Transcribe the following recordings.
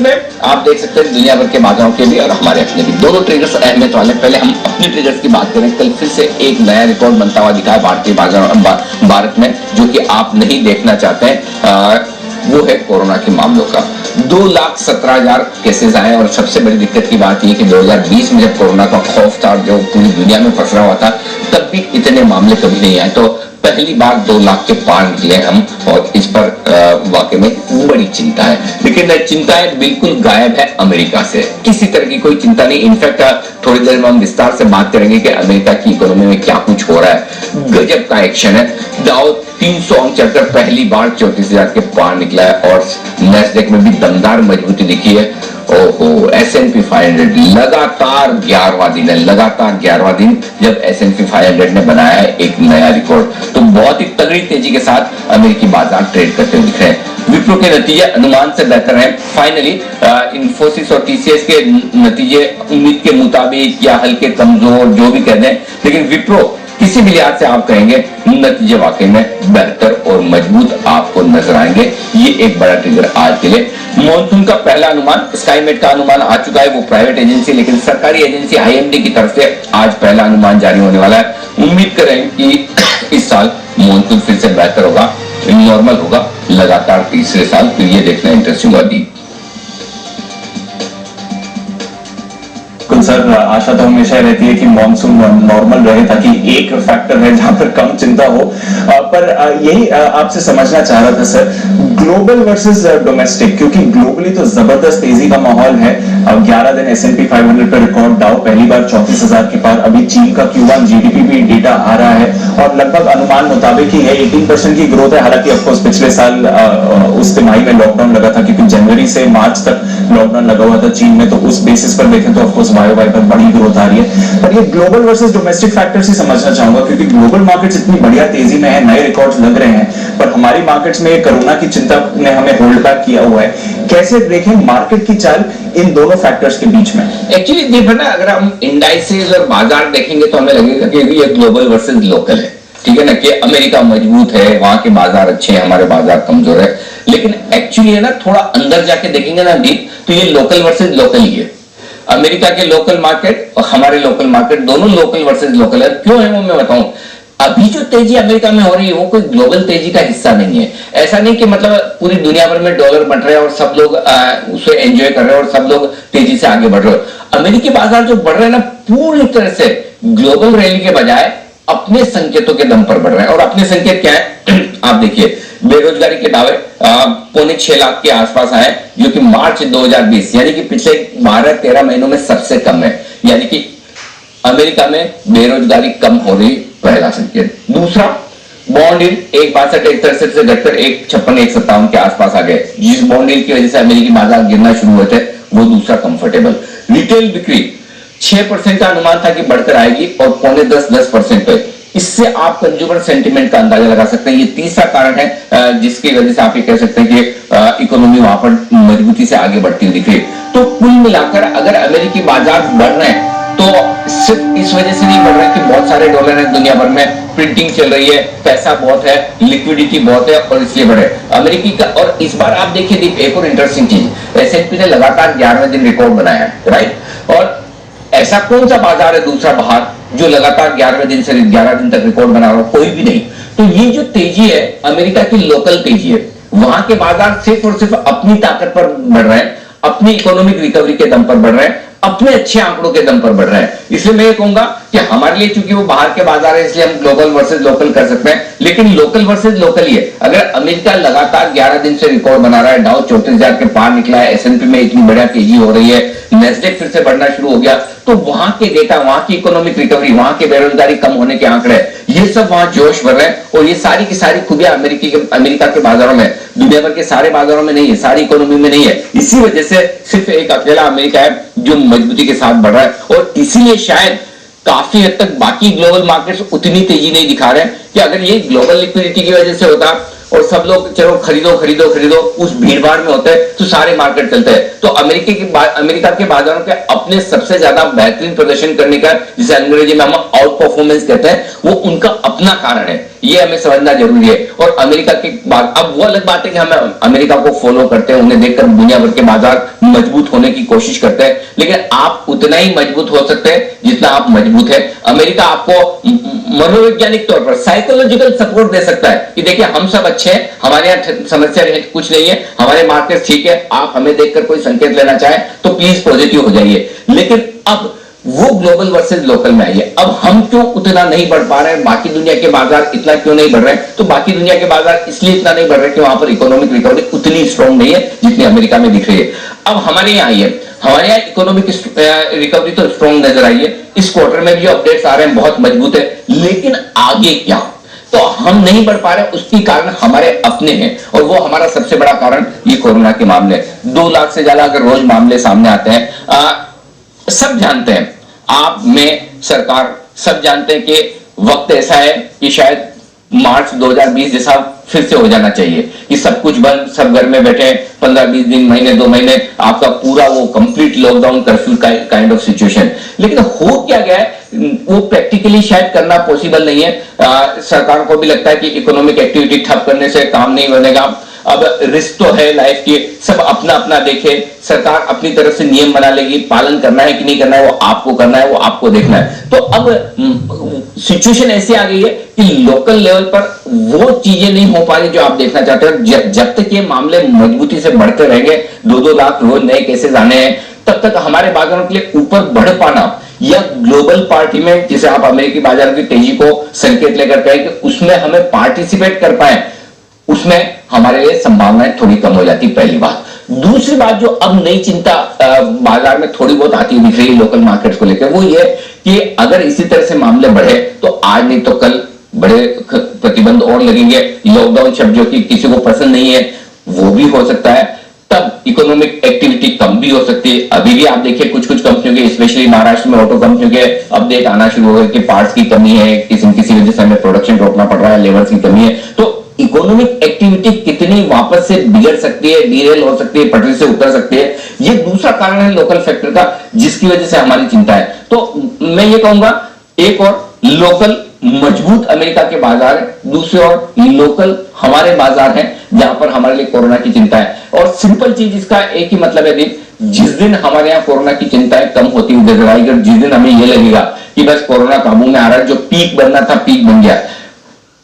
में आप देख सकते हैं दुनिया भर के बाजारों के भी और हमारे अपने भी दोनों ट्रिगर्स अहमियत वाले। पहले हम अपने ट्रिगर्स की बात करें। कल फिर से एक नया रिकॉर्ड बनता हुआ दिखा है भारतीय बाजार भारत में, जो कि आप नहीं देखना चाहते हैं। वो है कोरोना के मामलों का। 2,17,000 केसेस आए और सबसे बड़ी दिक्कत की बात यह कि 2020 में जब कोरोना का खौफ था, जो पूरी दुनिया में पसरा हुआ था, तब भी इतने मामले कभी नहीं आए। तो पहली बार 2 लाख के पार निकले हम, और इस पर वाकई में बड़ी चिंता है। लेकिन चिंताएं बिल्कुल गायब है अमेरिका से, किसी तरह की कोई चिंता नहीं। इनफैक्ट थोड़ी देर में हम विस्तार से बात करेंगे कि अमेरिका की इकोनॉमी में क्या कुछ हो रहा है। गजब का एक्शन है। डाउ 300 अंक चढ़कर पहली बार 34,000 के पार निकला है, और नैस्डैक में भी दमदार मजबूती दिखी है। ओहो, S&P 500 लगातार 11वां दिन है, लगातार 11वां दिन जब S&P 500 ने बनाया है एक नया रिकॉर्ड। तो बहुत ही तगड़ी तेजी के साथ अमेरिकी बाजार ट्रेड करते हुए दिख रहे हैं। विप्रो के नतीजे अनुमान से बेहतर हैं। फाइनली इन्फोसिस और TCS के नतीजे उम्मीद के मुताबिक या हल्के कमजोर जो भी कह दें, लेकिन विप्रो किसी भी लिहाज से आप कहेंगे नतीजे वाकई में बेहतर और मजबूत आपको नजर आएंगे। ये एक बड़ा ट्रिगर आज के लिए। मॉनसून का पहला अनुमान स्काईमेट का अनुमान आ चुका है, वो प्राइवेट एजेंसी, लेकिन सरकारी एजेंसी IMD की तरफ से आज पहला अनुमान जारी होने वाला है। उम्मीद करें कि इस साल मॉनसून फिर से बेहतर होगा, नॉर्मल होगा लगातार तीसरे साल। तो ये देखना इंटरेस्टिंग होगी। सर, आशा तो हमेशा रहती है कि मॉनसून नॉर्मल रहे, ताकि एक फैक्टर है जहां पर कम चिंता हो। पर यही आपसे समझना चाह रहा था सर, ग्लोबल वर्सेस डोमेस्टिक, क्योंकि ग्लोबली तो जबरदस्त तेजी का माहौल है। 11 दिन S&P 500 का रिकॉर्ड, डाउ पहली बार 34,000 के पार। अभी चीन का Q1 GDP भी डेटा आ रहा है और लगभग अनुमान मुताबिक ही है 18% की ग्रोथ है। हालांकि ऑफकोर्स पिछले साल उस तिमाही में लॉकडाउन लगा था, क्योंकि जनवरी से मार्च तक लॉकडाउन लगा हुआ था चीन में, तो उस बेसिस पर देखें तो ऑफकोर्स वाई पर बड़ी ग्रोथ आ रही है। पर ये ग्लोबल वर्सेस डोमेस्टिक फैक्टर से समझना चाहूंगा, क्योंकि ग्लोबल मार्केट्स इतनी बढ़िया तेजी में है, नए रिकॉर्ड्स लग रहे हैं, पर हमारी मार्केट्स में कोरोना की चिंता ने हमें होल्ड बैक किया हुआ है। कैसे देखें मार्केट की चाल इन दोनों फैक्टर्स के बीच में? एक्चुअली देखो ना, अगर हम इंडाइसेस और बाजार देखेंगे तो हमें लगेगा कि ये ग्लोबल वर्सेस लोकल है, ठीक है ना, कि अमेरिका मजबूत है, वहां के बाजार अच्छे हैं, हमारे बाजार कमजोर है। लेकिन एक्चुअली है ना, थोड़ा अंदर जाके देखेंगे ना डीप, तो ये लोकल वर्सेस लोकल ही है। अमेरिका के लोकल मार्केट और हमारे लोकल मार्केट दोनों लोकल वर्सेस लोकल है। क्यों है वो मैं बताऊं। अभी जो तेजी अमेरिका में हो रही है वो कोई ग्लोबल तेजी का हिस्सा नहीं है। ऐसा नहीं कि मतलब पूरी दुनिया भर में डॉलर बढ़ रहे हैं और सब लोग उसे एंजॉय कर रहे हैं और सब लोग तेजी से आगे बढ़ रहे हो। अमेरिकी बाजार जो बढ़ रहे हैं ना, पूरी तरह से ग्लोबल रैली के बजाय अपने संकेतों के दम पर बढ़ रहे हैं। और अपने संकेत क्या है आप देखिए, बेरोजगारी के दावे 6.25 लाख के आसपास आए, जो कि मार्च 2020 यानी कि पिछले 12-13 महीनों में सबसे कम है। यानी कि अमेरिका में बेरोजगारी कम हो रही, पहला संकेत। दूसरा, बॉन्ड यील्ड 1.62 1.63 से घटकर 1.56 1.57 के आसपास आ गए, जिस बॉन्ड यील्ड की वजह से अमेरिकी बाजार गिरना शुरू हुए थे, वो दूसरा कंफर्टेबल। रिटेल बिक्री 6% का अनुमान था कि बढ़कर आएगी और 9.5-10% पे। इससे आप कंज्यूमर सेंटीमेंट का अंदाजा लगा सकते हैं। ये तीसरा कारण है जिसकी वजह से आप ये कह सकते हैं कि इकोनॉमी वहां पर मजबूती से आगे बढ़ती हुई दिख रही है। तो कुल मिलाकर अगर अमेरिकी बाजार बढ़ रहे हैं तो सिर्फ इस वजह से नहीं बढ़ रहे कि बहुत सारे डॉलर हैं दुनिया भर में, प्रिंटिंग चल रही है, पैसा बहुत है, लिक्विडिटी बहुत है और इसलिए बढ़े अमेरिकी का। और इस बार आप देखिए एक और इंटरेस्टिंग चीज, S&P ने लगातार 11वें दिन रिकॉर्ड बनाया है, राइट। और ऐसा कौन सा बाजार है दूसरा बाहर जो लगातार 11वें दिन से 11 दिन तक रिकॉर्ड बना रहा हो? कोई भी नहीं। तो ये जो तेजी है अमेरिका की लोकल तेजी है। वहां के बाजार सिर्फ और सिर्फ अपनी ताकत पर बढ़ रहे हैं, अपनी इकोनॉमिक रिकवरी के दम पर बढ़ रहे हैं, अपने अच्छे आंकड़ों के दम पर बढ़ रहे हैं। इसलिए मैं ये कहूंगा कि हमारे लिए चूंकि वो बाहर के बाजार है इसलिए हम ग्लोबल वर्सेस लोकल कर सकते हैं, लेकिन लोकल वर्सेस लोकल ही है। अगर अमेरिका लगातार 11 दिन से रिकॉर्ड बना रहा है, डाउ 34,000 के पार निकला है, S&P में इतनी बढ़िया तेजी हो रही है, नैस्डैक फिर से बढ़ना शुरू हो गया, तो वहां के डेटा, वहां की इकोनॉमिक रिकवरी, वहां के बेरोजगारी कम होने के आंकड़े, ये सब वहां जोश भर रहे हैं। और ये सारी की सारी खूबियां अमेरिका के बाजारों में, दुनिया भर के सारे बाजारों में नहीं है, सारी इकोनॉमी में नहीं है। इसी वजह से सिर्फ एक अकेला अमेरिका है जो मजबूती के साथ बढ़ रहा है। और इसीलिए शायद काफी हद तक बाकी ग्लोबल मार्केट्स उतनी तेजी नहीं दिखा रहे हैं। कि अगर ये ग्लोबल लिक्विडिटी की वजह से होता और सब लोग चलो खरीदो खरीदो खरीदो उस भीड़-भाड़ में होते तो सारे मार्केट चलते हैं। तो अमेरिका के बाजारों के अपने सबसे ज्यादा बेहतरीन प्रदर्शन करने का, जिसे अंग्रेजी में हम आउट परफॉर्मेंस कहते हैं, वो उनका अपना कारण है। ये हमें समझना जरूरी है। और अमेरिका के बाद अब वो अलग बात है कि हम अमेरिका को फॉलो करते हैं, उन्हें देखकर दुनिया भर के बाजार मजबूत होने की कोशिश करते हैं, लेकिन आप उतना ही मजबूत हो सकते हैं जितना आप मजबूत है। अमेरिका आपको मनोवैज्ञानिक तौर पर साइकोलॉजिकल सपोर्ट दे सकता है कि देखिए हम सब अच्छे हैं, हमारे यहाँ समस्या कुछ नहीं है, हमारे मार्केट ठीक है, आप हमें देखकर कोई संकेत लेना चाहे तो प्लीज पॉजिटिव हो जाइए। लेकिन अब वो ग्लोबल वर्सेस लोकल में आई है। अब हम क्यों उतना नहीं बढ़ पा रहे हैं, बाकी दुनिया के बाजार इतना क्यों नहीं बढ़ रहे हैं? तो बाकी दुनिया के बाजार इसलिए इतना नहीं बढ़ रहे कि वहां पर इकोनॉमिक रिकवरी उतनी स्ट्रॉन्ग नहीं है जितनी अमेरिका में दिख रही है। अब हमारे यहाँ आई है, हमारे यहाँ इकोनॉमिक रिकवरी तो स्ट्रॉन्ग नजर आई है, इस क्वार्टर में भी अपडेट्स आ रहे हैं, बहुत मजबूत है, लेकिन आगे क्या? तो हम नहीं बढ़ पा रहे, उसकी कारण हमारे अपने हैं, और वो हमारा सबसे बड़ा कारण ये कोरोना के मामले। 2 लाख से ज्यादा अगर रोज मामले सामने आते हैं, सब जानते हैं, आप में सरकार सब जानते हैं कि वक्त ऐसा है कि शायद मार्च 2020 जैसा फिर से हो जाना चाहिए कि सब कुछ बंद, सब घर में बैठे 15-20 दिन, महीने 2 महीने, आपका पूरा वो complete lockdown curfew kind of situation. लेकिन हो क्या गया है, वो प्रैक्टिकली शायद करना पॉसिबल नहीं है। सरकार को भी लगता है कि इकोनॉमिक एक्टिविटी ठप करने से काम नहीं बनेगा। अब रिस्क तो है लाइफ की, सब अपना अपना देखे, सरकार अपनी तरफ से नियम बना लेगी, पालन करना है कि नहीं करना है वो आपको करना है, वो आपको देखना है। तो अब सिचुएशन ऐसी आ गई है कि लोकल लेवल पर वो चीजें नहीं हो पा रही जो आप देखना चाहते हो। जब तक ये मामले मजबूती से बढ़ते रहेंगे, 2-2 लाख रोज नए केसेस आने हैं, तब तक हमारे बाजारों के लिए ऊपर बढ़ पाना या ग्लोबल पार्टी में, जिसे आप अमेरिकी बाजार की तेजी को संकेत लेकर कहें कि उसमें हमें पार्टिसिपेट कर पाए, उसमें हमारे लिए संभावनाएं थोड़ी कम हो जाती, पहली बात। दूसरी बात जो अब नई चिंता बाजार में थोड़ी बहुत आती दिख रही है लोकल मार्केट्स को लेकर, वो ये कि अगर इसी तरह से मामले बढ़े तो आज नहीं तो कल बड़े प्रतिबंध और लगेंगे। लॉकडाउन शब्द जो कि किसी को पसंद नहीं है वो भी हो सकता है, तब इकोनॉमिक एक्टिविटी कम भी हो सकती है। अभी भी आप देखिए कुछ कंपनियों के, स्पेशली महाराष्ट्र में ऑटो कंपनियों के अपडेट आना शुरू हो गए कि पार्ट्स की कमी है, किसी वजह से हमें प्रोडक्शन रोकना पड़ रहा है, लेबर्स की कमी है। तो इकोनॉमिक एक्टिविटी कितनी वापस से बिगड़ सकती है, डीरेल हो सकती है, पटरी से उतर सकती है, ये दूसरा कारण है लोकल फैक्टर का, जिसकी वजह से हमारी चिंता है। तो मैं ये कहूंगा, एक और लोकल मजबूत अमेरिका के बाजार है, दूसरी ओर लोकल हमारे बाजार हैं जहां पर हमारे लिए कोरोना की चिंता है। और सिंपल चीज इसका एक ही मतलब है दीप, जिस दिन हमारे यहाँ कोरोना की चिंताएं कम होती हुई नजर आएगी, जिस दिन हमें यह लगेगा कि बस कोरोना काबू में आ रहा है, जो पीक बनना था पीक बन गया,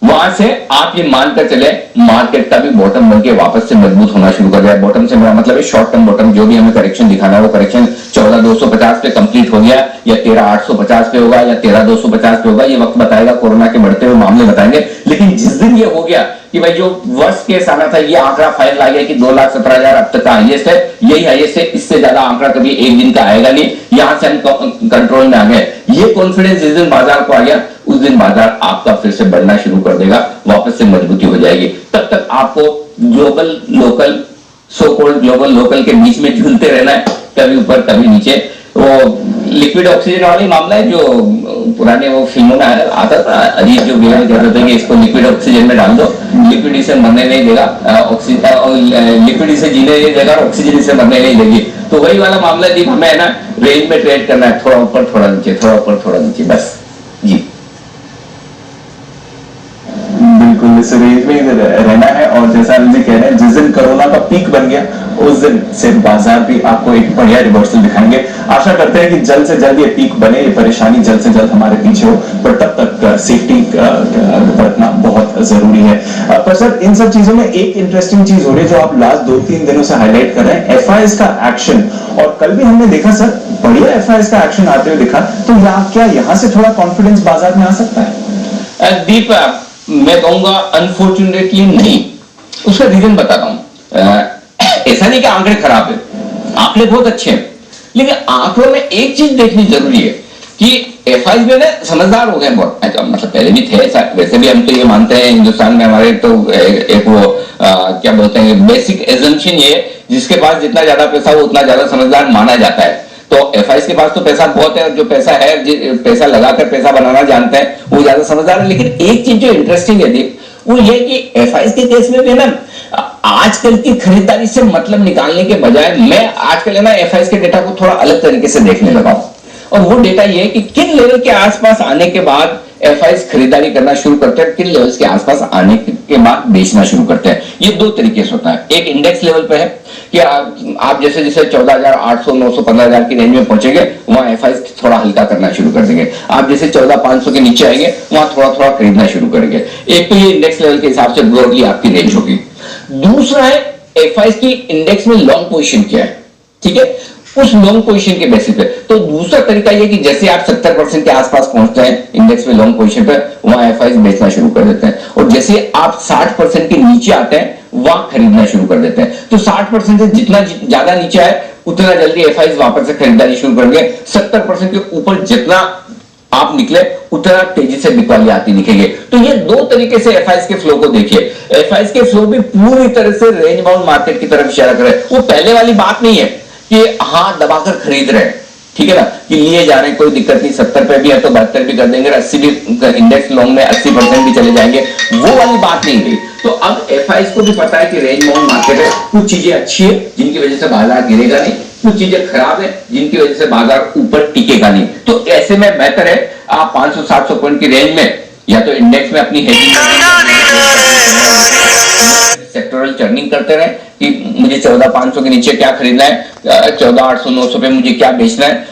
वहां से आप ये मानकर चले मार्केट का भी बॉटम बनके वापस से मजबूत होना शुरू कर दिया। बॉटम से मेरा मतलब है शॉर्ट टर्म बॉटम, जो भी हमें करेक्शन दिखाना है वो करेक्शन 14,250 पे कंप्लीट हो गया, या 13,850 पे होगा, या 13,250 पे होगा, ये वक्त बताएगा, कोरोना के बढ़ते हुए मामले बताएंगे। लेकिन जिस दिन ये हो गया कि भाई जो वर्स्ट केस आना था, ये आंकड़ा फाइनल आ गया कि 2,17,000 अब तक का हाईएस्ट है, यही हाईएस्ट है, इससे ज्यादा आंकड़ा कभी एक दिन का आएगा नहीं, यहां से हम कंट्रोल में आ गए, ये कॉन्फिडेंस जिस दिन बाजार को आ गया, उस दिन बाजार आपका फिर से बढ़ना शुरू कर देगा, वापस से मजबूती हो जाएगी। तब तक आपको global local, so called global local के बीच में झूलते रहना है, कभी ऊपर कभी नीचे। वो लिक्विड ऑक्सीजन वाला ही मामला है जो पुराने वो फिल्मों में आता था, अजीत जो विलन कहते थे कि इसको लिक्विड ऑक्सीजन में डाल दो, लिक्विड इसे मरने नहीं देगा, ऑक्सीजन लिक्विड इसे जीने नहीं देगा, ऑक्सीजन इसे मरने नहीं देगी। तो वही वाला मामला जी, हमें है ना रेंज में ट्रेड करना है, थोड़ा ऊपर थोड़ा नीचे, थोड़ा ऊपर थोड़ा नीचे, बस जी। बिल्कुल इस रेंज में रहना है। और जैसा अनिल जी कह रहे हैं, जिस दिन कोरोना का पीक बन गया उस दिन से बाजार भी आपको एक बढ़िया रिवर्सल दिखाएंगे। आशा करते हैं कि जल्द से जल्द ये पीक बने, ये परेशानी जल्द से जल्द हमारे पीछे हो, पर तब तक सेफ्टी बरतना बहुत जरूरी है। पर सर इन सब चीजों में एक इंटरेस्टिंग चीज हो रही है जो आप लास्ट 2-3 दिनों से हाईलाइट कर रहे हैं, एफआईएस का एक्शन। और कल भी हमने देखा सर बढ़िया एफआईएस का एक्शन आते हुए दिखा, तो क्या यहाँ से थोड़ा कॉन्फिडेंस बाजार में आ सकता है? दीप मैं कहूंगा अनफॉर्चुनेटली नहीं, उसका रीजन बताता हूं। ऐसा नहीं कि आंकड़े खराब है, आंकड़े बहुत अच्छे हैं, लेकिन आंकड़ों में एक चीज देखनी जरूरी है कि एफआईएस में ना समझदार हो गए बहुत, मतलब पहले भी थे, वैसे भी हम तो ये मानते हैं हिंदुस्तान में हमारे तो एक वो क्या बोलते हैं बेसिक एजम्पशन ये, जिसके पास जितना ज्यादा पैसा हो उतना ज्यादा समझदार माना जाता है। तो एफआईएस के पास तो पैसा बहुत है, और जो पैसा है, पैसा लगाकर पैसा बनाना जानते हैं, वो ज्यादा समझदार है। लेकिन एक चीज जो इंटरेस्टिंग है वो ये कि एफआईएस के केस में भी ना आजकल की खरीदारी से मतलब निकालने के बजाय मैं आजकल है ना एफआईएस के डेटा को थोड़ा अलग तरीके से देखने लगा हूं। और वो डेटा ये है कि किन लेवल के आसपास आने के बाद एफआईज खरीदारी करना शुरू करते हैं, किन लेवल्स के आसपास आने के बाद बेचना शुरू करते हैं। ये दो तरीके से होता है। एक इंडेक्स लेवल पे है कि आप जैसे जैसे 14,800, 900, 15,000 की रेंज में पहुंचेंगे, वहां एफआईज थोड़ा हल्का करना शुरू कर देंगे। आप जैसे 14,500 के नीचे आएंगे, वहां थोड़ा थोड़ा खरीदना शुरू करेंगे। एक तो ये इंडेक्स लेवल के हिसाब से ब्रॉडली आपकी रेंज होगी। दूसरा है एफआईज की इंडेक्स में लॉन्ग पोजीशन क्या है, ठीक है, उस लॉन्ग पोजीशन के बेसिस पे। तो दूसरा तरीका यह कि जैसे आप 70% के आसपास पहुंचते हैं इंडेक्स में लॉन्ग पोजीशन पे, वहां एफआईज बेचना शुरू कर देते हैं, और जैसे आप 60% के नीचे आते हैं वहां खरीदना शुरू कर देते हैं। तो 60% से जितना ज्यादा नीचे आए उतना जल्दी एफआईज वापस से खरीदारी शुरू करेंगे। 70% के ऊपर जितना आप निकले उतना तेजी से बिकवाली आती दिखेगी। तो ये दो तरीके से एफआईज के फ्लो को देखिए। एफआईज के फ्लो भी पूरी तरह से रेंज बाउंड मार्केट की तरफ इशारा कर रहे हैं। वो पहले वाली बात नहीं है कि हाथ दबाकर खरीद रहे हैं, ठीक है ना, कि लिए जा रहे हैं, कोई दिक्कत नहीं, 70 पे भी है तो 72 भी कर देंगे, 80 भी, इंडेक्स लॉन्ग में 80% भी चले जाएंगे, वो वाली बात नहीं रही। तो अब एफआईज को भी पता है कि रेंज बाउंड मार्केट है, कुछ चीजें अच्छी है जिनकी वजह से बाजार गिरेगा नहीं, कुछ चीजें खराब है जिनकी वजह से बाजार ऊपर टिकेगा नहीं। तो ऐसे में बेहतर है आप 500-700 पॉइंट की रेंज में या तो इंडेक्स में अपनी हेजिंग सेक्टोरल चर्निंग करते रहे कि मुझे 14,500 के नीचे क्या खरीदना है, 14,800, 900 पे मुझे क्या बेचना है,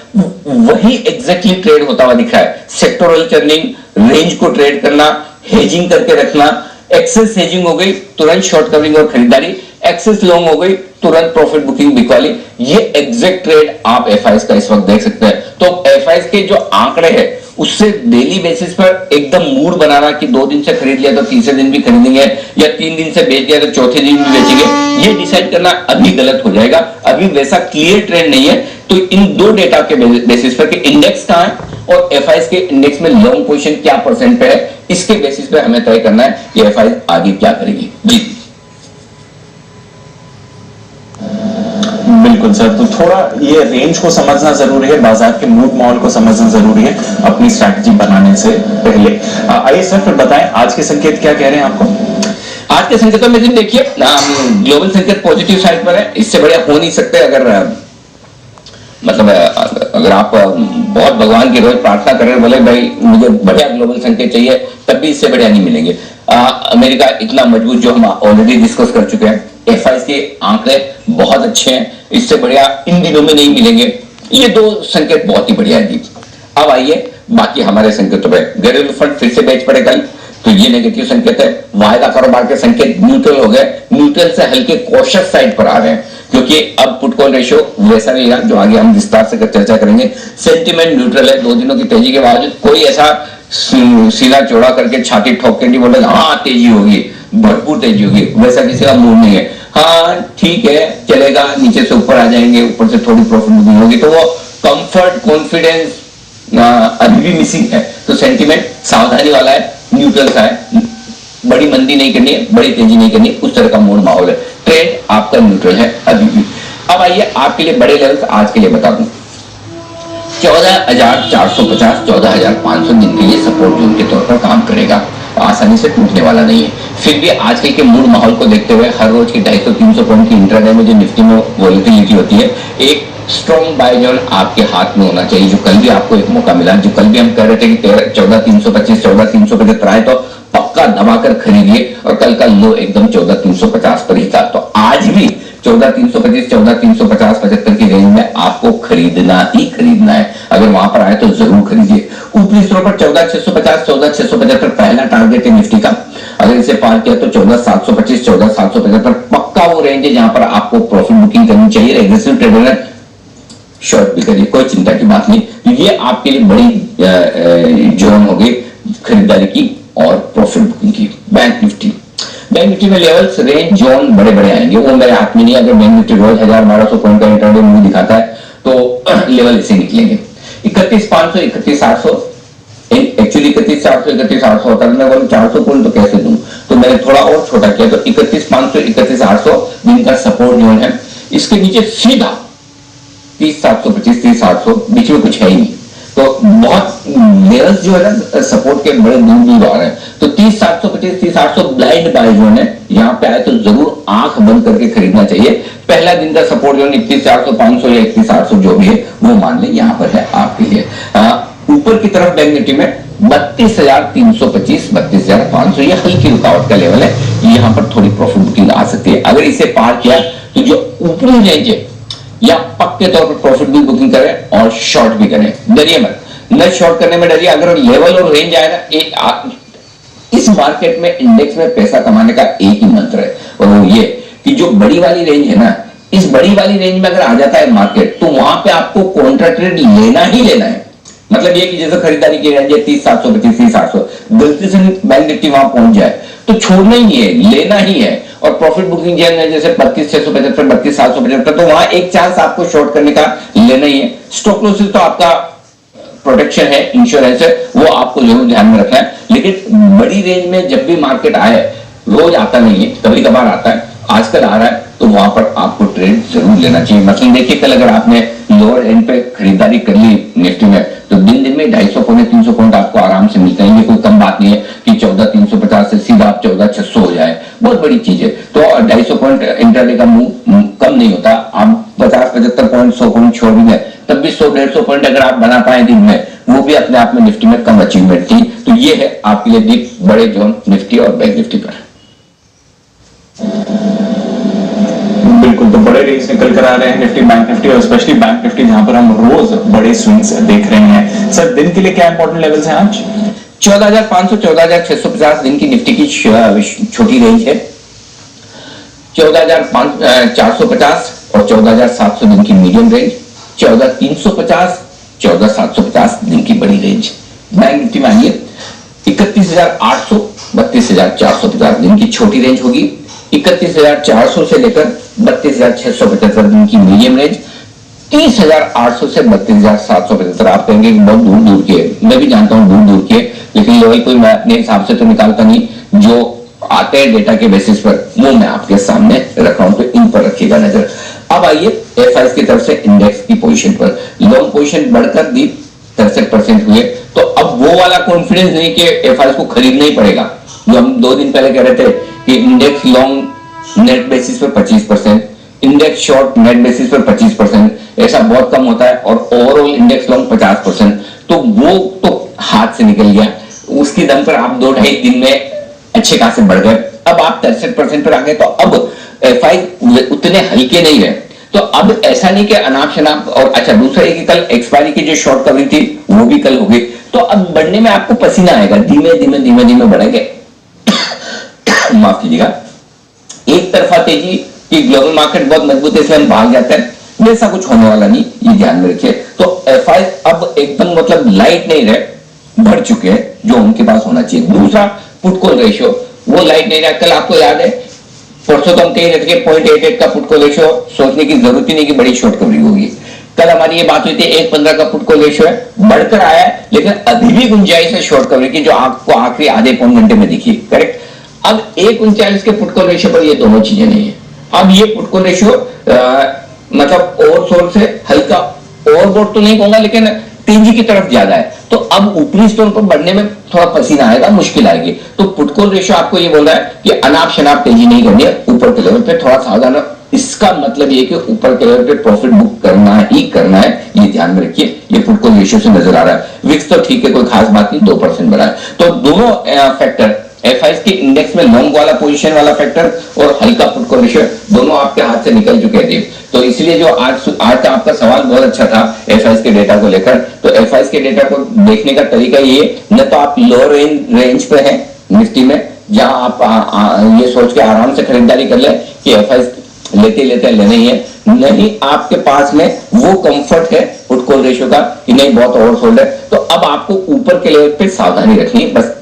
वही एग्जैक्टली ट्रेड होता हुआ दिख रहा है। सेक्टोरल चर्निंग, रेंज को ट्रेड करना, हेजिंग करके रखना, एक्सेस हेजिंग हो गई तुरंत शॉर्ट कवरिंग और खरीदारी, एक्सेस लॉन्ग हो गई तुरंत प्रॉफिट बुकिंग बिकवाली, ये एग्जैक्ट ट्रेड आप एफआईज का इस वक्त देख सकते हैं। तो एफआईज के जो आंकड़े हैं उससे डेली बेसिस पर एकदम मूड बनाना कि 2 दिन से खरीद लिया तो तीसरे दिन भी खरीदेंगे, या 3 दिन से बेच दिया तो चौथे दिन भी बेचेंगे, ये डिसाइड करना अभी गलत हो जाएगा। अभी वैसा क्लियर ट्रेंड नहीं है। तो इन दो डेटा के बेसिस पर कि इंडेक्स कहां है और एफआईज के इंडेक्स में लॉन्ग पोजीशन क्या परसेंट पे है, इसके बेसिस पे हमें तय करना है कि एफआईज आगे क्या करेगी। जी बिल्कुल सर, तो थोड़ा ये रेंज को समझना जरूरी है, बाजार के मूड माहौल को समझना जरूरी है अपनी स्ट्रैटेजी बनाने से पहले। आइए सर फिर बताएं आज के संकेत क्या कह रहे हैं आपको। आज के संकेतों में देखिए ग्लोबल संकेत पॉजिटिव साइड पर है, इससे बढ़िया हो नहीं सकते। अगर मतलब अगर आप बहुत भगवान की रोज प्रार्थना कर रहे हैं, बोले भाई मुझे बढ़िया ग्लोबल संकेत चाहिए, तब भी इससे बढ़िया नहीं मिलेंगे। अमेरिका इतना मजबूत जो हम ऑलरेडी डिस्कस कर चुके हैं, एफआईज के आंकड़े बहुत अच्छे हैं, इससे बढ़िया इन दिनों में नहीं मिलेंगे। ये दो संकेत बहुत ही बढ़िया है जी। अब आइए बाकी हमारे संकेतों पे। घरेलू फंड फिर से बेच पड़े कल, तो ये नेगेटिव संकेत है। वायदा कारोबार के संकेत न्यूट्रल हो गए, न्यूट्रल से हल्के कॉशियस साइड पर आ रहे हैं, क्योंकि अब पुट कॉल रेशियो वैसा नहीं रहा जो आगे हम विस्तार से चर्चा करेंगे। सेंटिमेंट न्यूट्रल है, 2 दिनों की तेजी के बावजूद कोई ऐसा सीना चौड़ा करके छाती ठोक के नहीं बोले हाँ तेजी होगी, भरपूर तेजी होगी, वैसा किसी का मूड नहीं है। हाँ ठीक है चलेगा, नीचे से ऊपर आ जाएंगे, ऊपर से थोड़ी प्रॉफिट बुकिंग होगी, तो वो कंफर्ट कॉन्फिडेंस अभी भी मिसिंग है। तो सेंटिमेंट सावधानी वाला है, न्यूट्रल सा है, बड़ी मंदी नहीं करनी है, बड़ी तेजी नहीं करनी, उस तरह का मूड माहौल है। ट्रेंड आपका न्यूट्रल है अभी भी। अब आइए आपके लिए बड़े लेवल्स आज के लिए बता दूं। 14,450, 14,500 दिन के लिए सपोर्ट जोन के तौर पर काम करेगा, आसानी से टूटने वाला नहीं है। फिर भी आजकल के मूड माहौल को देखते हुए हर रोज की 250-300 पॉइंट की इंट्राडे में जो निफ्टी में वॉलेटिलिटी होती है, एक स्ट्रॉन्ग बाय जोन आपके हाथ में होना चाहिए। जो कल भी आपको एक मौका मिला, जो कल भी हम कह रहे थे कि 14,325, 14,375 आए तो पक्का दबाकर खरीदिए, और कल का लो एकदम 14,350 पर ही था। तो आज भी 14,325, 14,350, 75 की रेंज में आपको खरीदना ही खरीदना है। अगर वहां पर आए तो जरूर खरीदिए। ऊपरी स्तर पर 14,650, 14,675 पहला टारगेट है निफ्टी का। अगर इसे पार किया तो 14,725, 14,775 पक्का वो रेंज है जहां पर आपको प्रॉफिट बुकिंग करनी चाहिए। एग्रेसिव ट्रेडर है, शॉर्ट भी करिए, कोई चिंता की बात नहीं। तो ये आपके लिए बड़ी जोन होगी खरीदारी की और प्रॉफिट बुकिंग की। बैंक निफ्टी में लेवल्स, रेंज, जोन बड़े बड़े आएंगे, वो मेरे हाथ में नहीं। अगर बैंक निफ्टी रोज 1,000-1,200 पॉइंट का इंटरडे मूव दिखाता है तो लेवल इसे निकलेंगे। 31,500, 31,800, एक्चुअली 31,400, 31,800 होता है, मैं बोलूं 400 पॉइंट तो कैसे दूं, तो मैंने थोड़ा और छोटा किया। तो 31,500, 31,800 दिन का सपोर्ट जोन है। इसके नीचे सीधा 30,725, 30,800, बीच में कुछ है ही नहीं। तो बहुत लेवल्स जो है ना सपोर्ट के बड़े दूर दूर आ रहे हैं। तो 30,725, 30,800 ब्लाइंड बाय जोन है, यहाँ पे आए तो जरूर आंख बंद करके खरीदना चाहिए। पहला दिन का सपोर्ट जोन 31,400, 500 या 31,800 जो भी है वो मान लें यहाँ पर है आपके लिए। ऊपर की तरफ बैंक निफ्टी में 32,325, 32,500 ये हल्की रुकावट का लेवल है, यहां पर थोड़ी प्रॉफिट बुकिंग आ सकती है। अगर इसे पार किया तो जो ऊपरी रेंज है या पक्के तौर पर प्रॉफिट भी बुकिंग करें और शॉर्ट भी करें, डरिए मत, न शॉर्ट करने में डरिए। अगर लेवल और रेंज आएगा, इस मार्केट में इंडेक्स में पैसा कमाने का एक ही मंत्र है और वो ये कि जो बड़ी वाली रेंज है ना, इस बड़ी वाली रेंज में अगर आ जाता है मार्केट तो वहां पे आपको कॉन्ट्रा ट्रेड लेना ही लेना है। मतलब ये कि जैसे खरीदारी की रेंज है 30,725, 30,800, गलती से बैंक निफ्टी वहां पहुंच जाए तो छोड़ना ही नहीं है, लेना ही है। और प्रॉफिट बुकिंग जैसे 32,675, 32,775, तो वहां एक चांस आपको शॉर्ट करने का लेना ही है। स्टॉप लॉसेस तो आपका प्रोटेक्शन है, इंश्योरेंस है, वो आपको जरूर ध्यान में रखना है। लेकिन बड़ी रेंज में जब भी मार्केट आए, रोज आता नहीं है, कभी कभार आता है, आजकल आ रहा है, तो वहां पर आपको ट्रेड जरूर लेना चाहिए। मतलब देखिए कल अगर आपने लोअर एंड पे खरीदारी कर ली निफ्टी में तो दिन में 250 पॉइंट 300 पॉइंट आपको आराम से मिलते हैं। ये कोई कम बात नहीं है कि 14,350 से सीधा आप 14,600 हो जाए, बहुत बड़ी चीज है। तो 250 पॉइंट इंटरडे का मूव कम नहीं होता। आप 50-75 पॉइंट 100 पॉइंट छोड़ भी गए तब भी 100-150 पॉइंट अगर आप बना पाए दिन में, वो भी अपने आप में निफ्टी में कम अचीवमेंट थी। तो ये है आपके लिए डीप बड़े जोन निफ्टी और बैंक निफ्टी पर। बिल्कुल, तो बड़े रेंज निकल कर आ रहे हैं निफ्टी, बैंक निफ्टी और स्पेशली बैंक निफ्टी जहां पर हम रोज बड़े स्विंग्स देख रहे हैं। सर दिन के लिए क्या इंपॉर्टेंट लेवल्स हैं आज? 14,500, 14,650 दिन की निफ्टी की छोटी रेंज है। 14,450 और 14,700 दिन की मीडियम रेंज। 14,350, 14,750 दिन की बड़ी रेंज। बैंक निफ्टी में आइए, 31,800, 32,450 दिन की छोटी रेंज होगी। 31,400 से लेकर 32,675 दिन की मीडियम रेंज। 30,800 से 32,775। आप कहेंगे कि बहुत दूर दूर के, मैं भी जानता हूं दूर दूर के, लेकिन लेवल कोई मैं अपने हिसाब से तो निकालता नहीं, जो आते हैं डेटा के बेसिस पर वो मैं आपके सामने रख रहा हूं, तो इन पर रखिएगा नजर। अब आइए एफआईएस की तरफ से इंडेक्स की पोजीशन पर। लॉन्ग पोजीशन बढ़कर दी 63% हुए, तो अब वो वाला कॉन्फिडेंस नहीं कि एफआईएस को खरीदना ही पड़ेगा, जो हम 2 दिन पहले कह रहे थे कि इंडेक्स लॉन्ग नेट बेसिस पर 25%, इंडेक्स शॉर्ट नेट बेसिस पर 25%, ऐसा बहुत कम होता है, और ओवरऑल इंडेक्स लॉन्ग 50%। तो वो तो हाथ से निकल गया, उसकी दम पर आप 2-2.5 दिन में अच्छे खासे बढ़ गए। अब आप 63% पर आ गए, तो अब एफआई उतने हल्के नहीं रहे। तो अब ऐसा नहीं कि अनाप शनाप। और अच्छा, दूसरा है कि कल एक्सपायरी की जो शॉर्ट कवरिंग थी वो भी कल हो गई, तो अब बढ़ने में आपको पसीना आएगा, धीमे धीमे धीमे धीमे बढ़ेंगे। माफ कीजिएगा, एक तरफा तेजी कि ग्लोबल मार्केट बहुत मजबूत है इसलिए हम भाग जाते हैं, वैसा कुछ होने वाला नहीं, ये ध्यान में रखिए। तो एफआई अब एकदम मतलब लाइट नहीं रहे, बढ़ चुके हैं जो उनके पास होना चाहिए। दूसरा पुट कॉल रेशियो, वो लाइट नहीं रहा। कल आपको याद है, परसों तो हम कह रहे थे 0.88 का पुट कॉल रेशियो, सोचने की जरूरत ही नहीं कि बड़ी शॉर्ट कवरिंग होगी। कल हमारी ये बात हुई थी 1.15 का पुट कॉल रेशियो है, बढ़कर आया है, लेकिन अभी भी गुंजाइश है शॉर्ट कवरिंग की, जो आपको आखिरी आधे पौन घंटे में दिखी, करेक्ट। अब 1.39 के पुट कॉल रेशियो पर ये दोनों चीजें नहीं है। अब ये पुट कॉल रेशियो मतलब ओवरसोल्ड से हल्का, ओवरबोट तो नहीं कहूंगा, लेकिन तेजी की तरफ ज्यादा है। तो अब ऊपरी स्टोन पर बढ़ने में थोड़ा पसीना आएगा, मुश्किल आएगी। तो पुट कॉल रेशियो आपको ये बोल रहा है कि अनाप शनाप तेजी नहीं करनी है, ऊपर के लेवल पे थोड़ा सावधान। इसका मतलब ये कि ऊपर के लेवल पे प्रॉफिट बुक करना ही करना है, ये ध्यान में रखिए। ये पुट कॉल रेशियो से नजर आ रहा है। विक्स तो ठीक है, कोई खास बात नहीं, 2% बढ़ा है। तो दोनों फैक्टर, एफआईएस के इंडेक्स में लॉन्ग वाला पोजीशन वाला फैक्टर और हल्का पुट कॉल रेशियो, दोनों आपके हाथ से निकल चुके हैं। तो इसलिए जो आज का आपका सवाल बहुत अच्छा था एफआईएस के डेटा को लेकर। तो एफआईएस के डेटा को देखने का तरीका ये, न तो आप लोअर रेंज पे हैं निफ्टी में, जहां आप ये सोच के आराम से खरीदारी कर ले कि एफआईएस लेते लेते लेना ही है, नहीं आपके पास में वो कंफर्ट है पुट कॉल रेशियो का कि नहीं बहुत ओवरसोल्ड है। तो अब आपको ऊपर के लेवल पे सावधानी रखनी है बस।